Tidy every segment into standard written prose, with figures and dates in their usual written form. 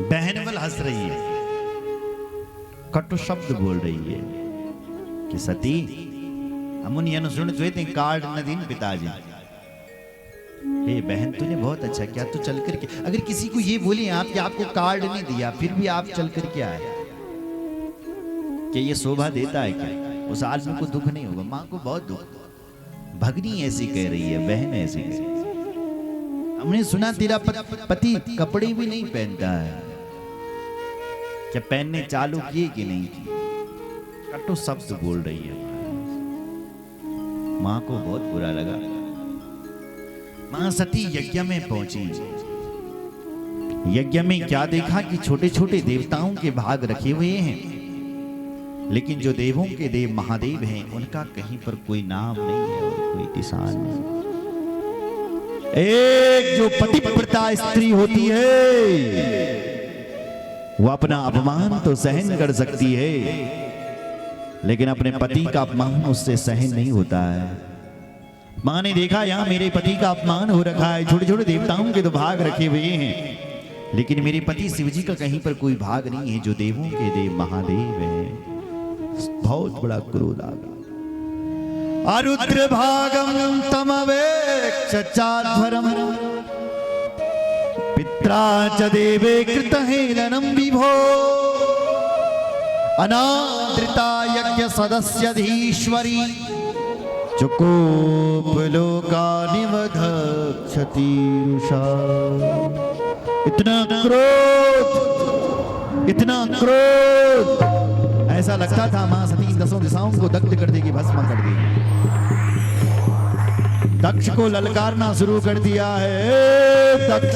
बहन बल हंस रही है, कटु शब्द बोल रही है कि सती अमुनियन सुन थे कार्ड न दीन पिताजी। हे बहन तूने बहुत अच्छा किया, तू चल कर के अगर किसी को ये बोले आप कि आपको कार्ड नहीं दिया फिर भी आप चल कर के आए, क्या ये शोभा देता है क्या? उस आदमी को दुख नहीं होगा, माँ को बहुत दुख। भगनी ऐसी कह रही है, बहन ऐसी कह रही है। हमने सुना तेरा पति कपड़े भी नहीं पहनता है, क्या पहनने चालू किए कि नहीं की? कटु शब्द बोल रही है। मां को बहुत बुरा लगा। मां सती यज्ञ में पहुंची। यज्ञ में क्या देखा कि छोटे छोटे देवताओं के भाग रखे हुए हैं, लेकिन जो देवों के देव महादेव हैं उनका कहीं पर कोई नाम नहीं है और कोई निशान नहीं। एक जो पतिव्रता स्त्री होती है वो अपना अपमान तो सहन कर सकती है, लेकिन अपने पति का अपमान उससे सहन नहीं होता है। मां ने देखा यहां मेरे पति का अपमान हो रखा है, छोटे छोटे देवताओं के तो भाग रखे हुए हैं, लेकिन मेरे पति शिवजी का कहीं पर कोई भाग नहीं है जो देवों के देव महादेव हैं। बहुत बड़ा क्रोध आ गया। अरुद्र भागम तमवेक्षचाध्वरम पित्रा च देवे कृतहेलनम विभो अनादृता यज्ञ सदस्यधीश्वरी चुकोप लोकानिवधक्षति रुषा। इतना क्रोध ऐसा लगता था मां सती दसों दिशाओं को दग्ध कर देगी, भस्म कर देगी। दक्ष को ललकारना शुरू कर दिया है। दक्ष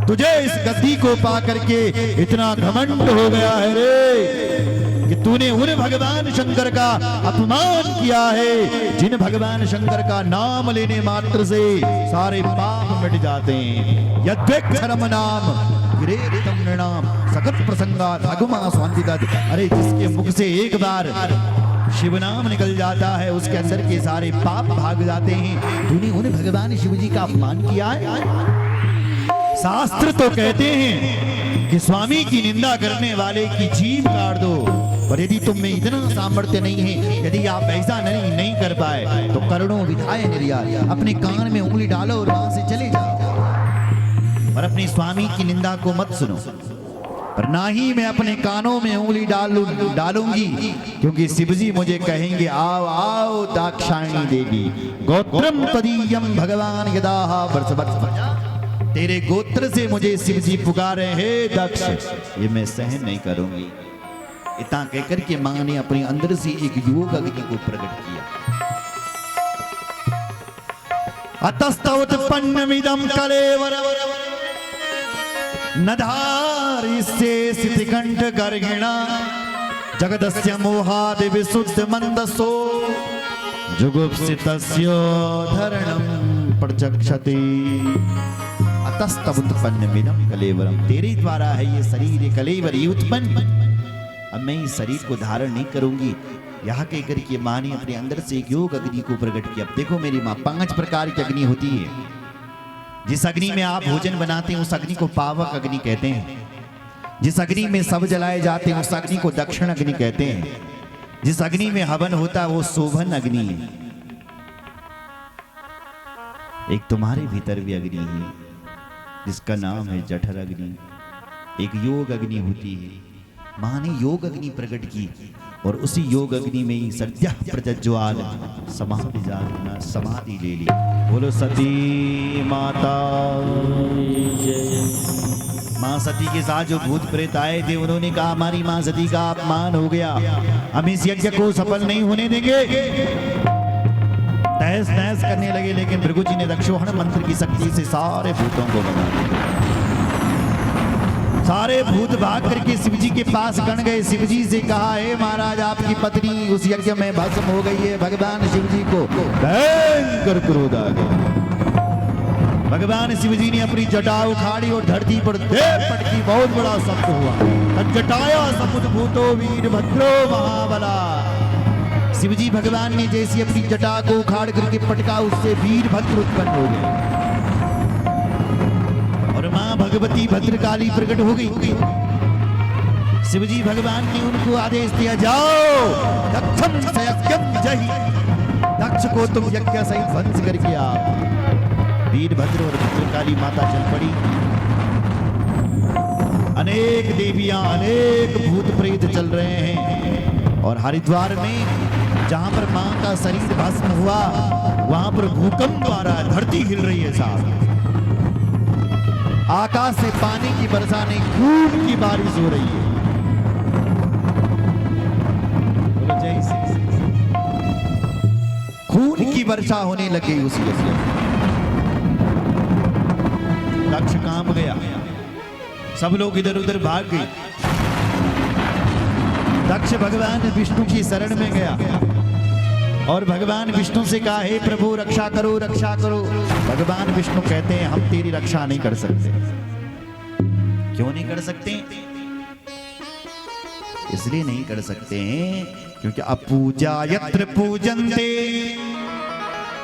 तुझे इस गद्दी को पा करके इतना घमंड हो गया है रे कि तूने उन भगवान शंकर का अपमान किया है जिन भगवान शंकर का नाम लेने मात्र से सारे पाप मिट जाते हैं। यद्वेक्षरम नाम गिरेतम नृणाम सकत प्रसंगा धगुमा स्वांतिदा। अरे जिसके मुख से एक बार शिव नाम निकल जाता है उसके अंदर के सारे पाप भाग जाते हैं। तूने उन्हें भगवान शिव जी का अपमान किया है। शास्त्र तो कहते हैं कि स्वामी की निंदा करने वाले की जीभ काट दो, और यदि तुम में इतना सामर्थ्य नहीं है, यदि आप ऐसा नहीं कर पाए तो करोड़ों विधाय निर्यात अपने कान में उंगली डालो और वहां से चले जाओ, और अपने स्वामी की निंदा को मत सुनो। पर ना ही मैं अपने कानों में उंगली डालूंगी, क्योंकि शिवजी मुझे कहेंगे आओ आओ दाक्षायणी देवी गोत्रम तदीयम भगवान यदा वर्ष। तेरे गोत्र से मुझे शिवजी पुकारे हे दक्ष, ये मैं सहन नहीं करूंगी। इतना कहकर के मां ने अपने अंदर से एक योग अग्नि को प्रकट किया। अतस्तवत्पन्नमिदं कलेवरम नधारिष्ये स्थितिकंठ गर्गिणा जगदस्य मोहादि विशुद्ध मंदसो जुगुप्सितस्य धरणं प्रचक्षते। अतस्तवत्पन्नमिदं कलेवरम, तेरे द्वारा है ये शरीर, ये कलेवर ये उत्पन्न, अब मैं इस शरीर को धारण नहीं करूंगी। यहाँ कहकर के मां ने अपने अंदर से एक योग अग्नि को प्रकट किया। अब देखो मेरी मां, 5 प्रकार की अग्नि होती है। जिस अग्नि में आप भोजन बनाते हैं उस अग्नि को पावक अग्नि कहते हैं। जिस अग्नि में सब जलाए जाते हैं उस अग्नि को दक्षिण अग्नि कहते हैं। जिस अग्नि में हवन होता है वो शोभन अग्नि है। एक तुम्हारे भीतर भी अग्नि है जिसका नाम है जठर अग्नि। एक योग अग्नि होती है। मां ने योग अग्नि प्रकट की और उसी योग अग्नि में ही सद्यः प्रज्ज्वाल समाधि ले ली। बोलो सती माता जय। मां सती के साथ जो भूत प्रेत आए थे उन्होंने कहा हमारी मां सती का अपमान हो गया, हम इस यज्ञ को सफल नहीं होने देंगे। तहस नहस करने लगे, लेकिन भृगु जी ने दक्षोहण मंत्र की शक्ति से सारे भूतों को भगा दिया। सारे भूत भाग करके शिवजी के पास गण गए। शिवजी से कहा हे महाराज आपकी पत्नी उस यज्ञ में भस्म हो गई है। भगवान शिवजी को भयंकर क्रोध आ गया। भगवान शिवजी ने अपनी जटा उखाड़ी और धरती पर दे पटकी, बहुत बड़ा शब्द हुआ। जटाया समुद्भूतो वीरभद्रो महाबला। शिवजी भगवान ने जैसी अपनी जटा को उखाड़ करके पटका, उससे वीरभद्र उत्पन्न हो गए। और मां भगवती भद्रकाली प्रकट हो गई। शिवजी भगवान ने उनको आदेश दिया, जाओ दक्षम सयज्ञम जहि, दक्ष को तुम यज्ञ सहित ध्वंस करके आओ। वीरभद्र और भद्रकाली माता चल पड़ी। अनेक देवियां, अनेक भूत प्रेत चल रहे हैं और हरिद्वार में जहां पर मां का शरीर भस्म हुआ वहां पर भूकंप आ रहा है, धरती हिल रही है साहब। आकाश से पानी की वर्षा नहीं, खून की बारिश हो रही है। खून की वर्षा होने लगी उसी वजह। दक्ष कांप गया, सब लोग इधर उधर भाग गए। दक्ष भगवान विष्णु की शरण में गया और भगवान विष्णु से कहा, हे प्रभु रक्षा करो, रक्षा करो। भगवान विष्णु कहते हैं, हम तेरी रक्षा नहीं कर सकते। क्यों नहीं कर सकते? इसलिए नहीं कर सकते हैं क्योंकि अपूजा यत्र पूजन्ते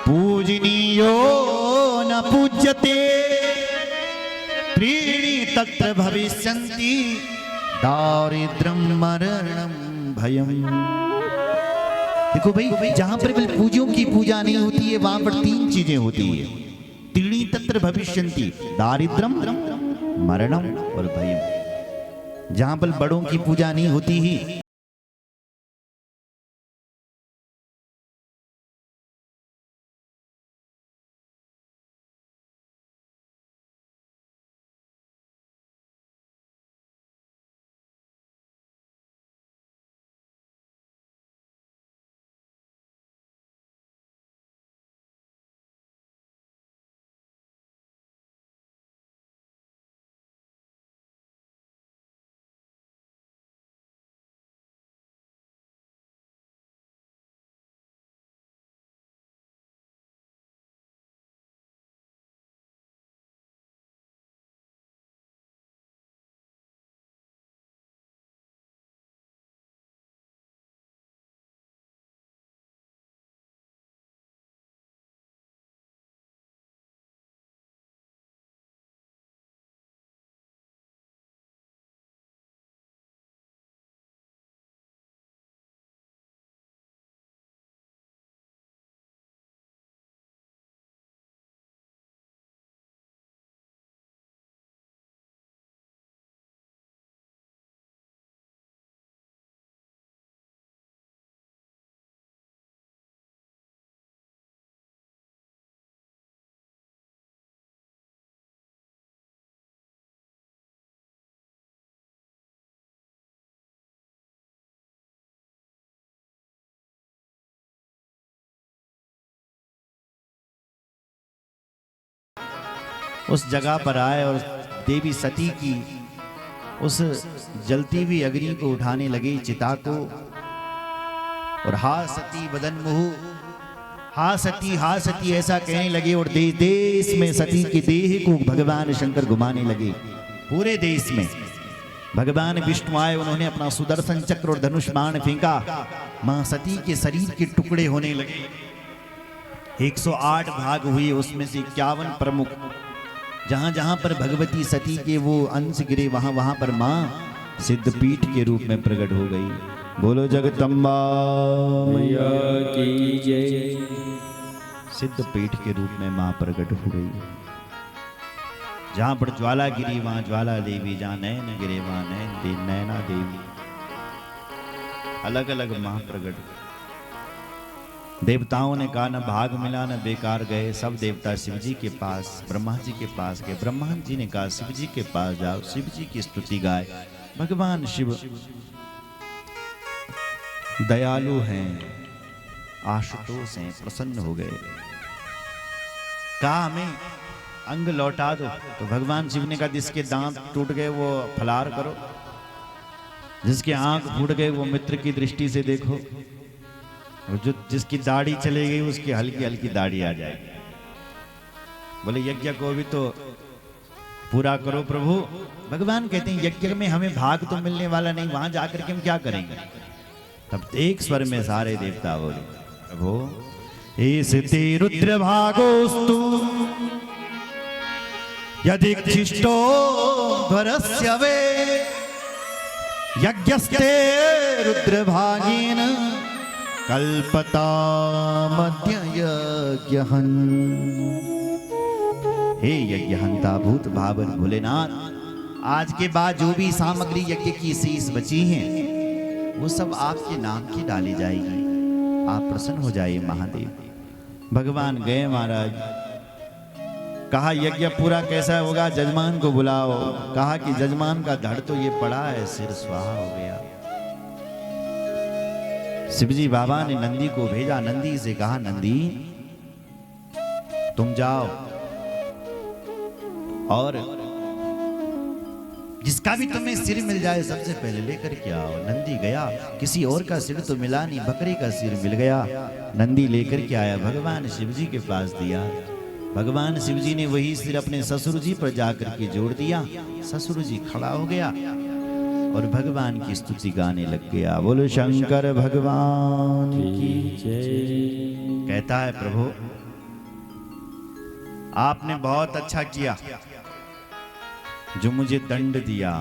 पूजनीयो न पूज्यते त्रीणि तत्र भविष्यन्ति दारिद्र्यं मरणं भयम्। देखो भाई, जहां पर पूज्यों की पूजा नहीं होती है वहां पर तीन चीजें होती है। त्रीणि तत्र भविष्यन्ति, दारिद्र्यं, मरणं और भयम्। जहां पर बड़ों की पूजा नहीं होती ही उस जगह पर आए और देवी सती की उस जलती हुई अग्नि को उठाने लगी, चिता को। और हा सती बदन मुहु, हा सती ऐसा कहने लगे और देश देश में सती के देह को भगवान शंकर घुमाने लगे। पूरे देश में भगवान विष्णु आए, उन्होंने अपना सुदर्शन चक्र और धनुष बाण फेंका, मां सती के शरीर के टुकड़े होने लगे। 108 भाग हुए, उसमें से 51 प्रमुख। जहां जहां पर भगवती सती के वो अंश गिरे वहां वहां पर मां सिद्धपीठ के रूप में प्रकट हो गई। बोलो जगदम्बा मैया की जय। सिद्धपीठ के रूप में मां प्रकट हो गई। जहां पर ज्वाला गिरी वहां ज्वाला देवी, जहां नैन गिरे वहां नैना देवी, अलग अलग मां प्रकट। देवताओं ने कहा न भाग मिला न बेकार गए, सब देवता शिव जी के पास, ब्रह्मा जी के पास गए। ब्रह्मा जी ने कहा शिव जी के पास जाओ, शिव जी की स्तुति गाए। भगवान शिव दयालु हैं, आशुतोष हैं, प्रसन्न हो गए। कहा हमें अंग लौटा दो। तो भगवान शिव ने कहा जिसके दांत टूट गए वो फलार करो, जिसके आंख फूट गए वो मित्र की दृष्टि से देखो, और जो जिसकी दाढ़ी चली गई उसकी हल्की हल्की दाढ़ी आ जाएगी। बोले यज्ञ को भी तो पूरा करो प्रभु। भगवान कहते हैं यज्ञ में हमें भाग तो मिलने वाला नहीं, वहां जाकर के हम क्या करेंगे। तब एक स्वर में सारे देवता बोले प्रभु ऐसे रुद्र भागोस्तु यदिच्छिष्टो ध्वरस्य वे यज्ञस्ते रुद्रभागेन कल्पता मध्य यज्ञहन्। हे यज्ञहंता भूत भावन भोलेनाथ, आज के बाद जो भी सामग्री यज्ञ की शेष बची हैं वो सब आपके नाम की डाली जाएगी। आप प्रसन्न हो जाइए महादेव। भगवान गए महाराज। कहा यज्ञ पूरा कैसा होगा, जजमान को बुलाओ। कहा कि जजमान का धड़ तो ये पड़ा है, सिर स्वाहा हो गया। शिवजी बाबा ने नंदी को भेजा। नंदी से कहा नंदी तुम जाओ और जिसका भी तुम्हें सिर मिल जाए सबसे पहले लेकर के आओ। नंदी गया, किसी और का सिर तो मिला नहीं, बकरी का सिर मिल गया। नंदी लेकर के आया, भगवान शिवजी के पास दिया। भगवान शिवजी ने वही सिर अपने ससुर जी पर जाकर के जोड़ दिया। ससुर जी खड़ा हो गया और भगवान की स्तुति गाने लग गया। बोलो शंकर भगवान की जय। कहता है प्रभु आपने बहुत अच्छा किया जो मुझे दंड दिया,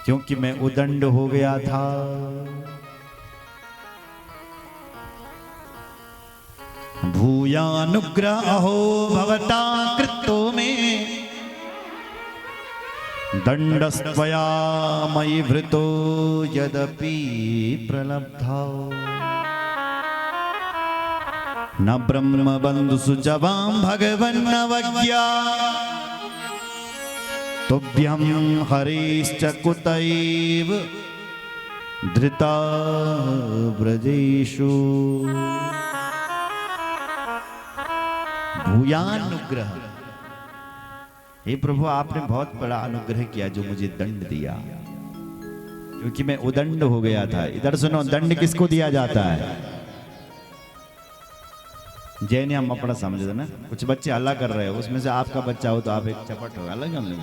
क्योंकि मैं उदंड हो गया था। भूयानुग्रहो भवता कृतो में दंडस्त्वया मयि भृतो यदपि प्रलब्धा न ब्रह्म बंधुषु जवां भगवन्नवज्ञा तुभ्यं हरिश्च कुतैव धृता व्रजेषु। भूयानुग्रह, हे प्रभु आपने बहुत बड़ा अनुग्रह किया जो मुझे दंड दिया, क्योंकि मैं उदंड हो गया था। इधर सुनो, दंड किसको दिया जाता है? जैन हम अपना समझ ना, कुछ बच्चे हल्ला कर रहे हो, उसमें से आपका बच्चा हो तो आप एक चपट हो, अलग हम लोग।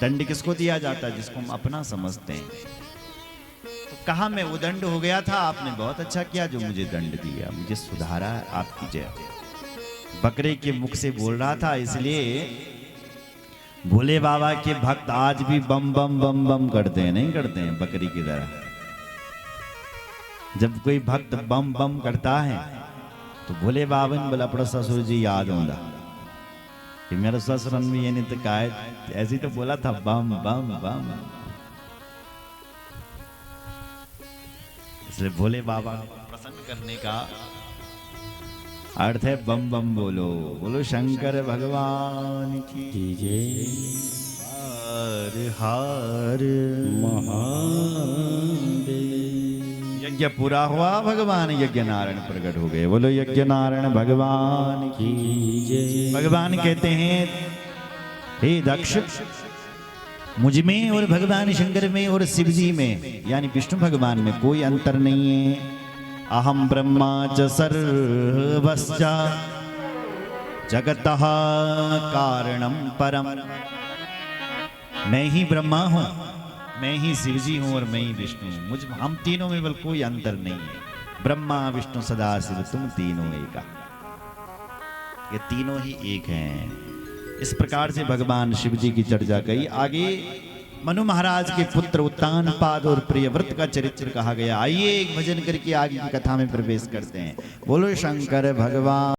दंड किसको दिया जाता है? जिसको हम अपना समझते हैं। तो कहा मैं उदंड हो गया था, आपने बहुत अच्छा किया जो मुझे दंड दिया, मुझे सुधारा, आपकी जय। बकरे के मुख से बोल रहा था, इसलिए भोले बाबा के भक्त आज भी बम बम बम बम करते हैं, नहीं करते हैं बकरी की तरह। जब कोई भक्त बम बम करता है तो भोले बाबा ने बोला अपना ससुर जी याद होंदा कि मेरा ससुर में ये नहीं तो कहा, ऐसे ही तो बोला था बम बम बम। इसलिए भोले बाबा को प्रसन्न करने का अर्थ है बम बम बोलो। बोलो शंकर भगवान की जय। हर हर महादेव। यज्ञ पूरा हुआ, भगवान यज्ञ नारायण प्रकट हो गए। बोलो यज्ञ नारायण भगवान की जय। भगवान कहते हैं हे दक्ष, मुझ में और भगवान शंकर में और शिव जी में यानी विष्णु भगवान में कोई अंतर नहीं है। अहम ब्रह्मा च सर्वस्य जगतः कारणम परम। मैं ही ब्रह्मा हूँ, मैं ही शिवजी हूँ और मैं ही विष्णु हूँ। हम तीनों में बल कोई अंतर नहीं है। ब्रह्मा विष्णु सदाशिव तुम तीनों एक, ये तीनों ही एक हैं। इस प्रकार से भगवान शिव जी की चर्चा कही। आगे मनु महाराज के पुत्र उत्तानपाद और प्रियव्रत का चरित्र कहा गया। आइए एक भजन करके आगे की कथा में प्रवेश करते हैं। बोलो शंकर भगवान।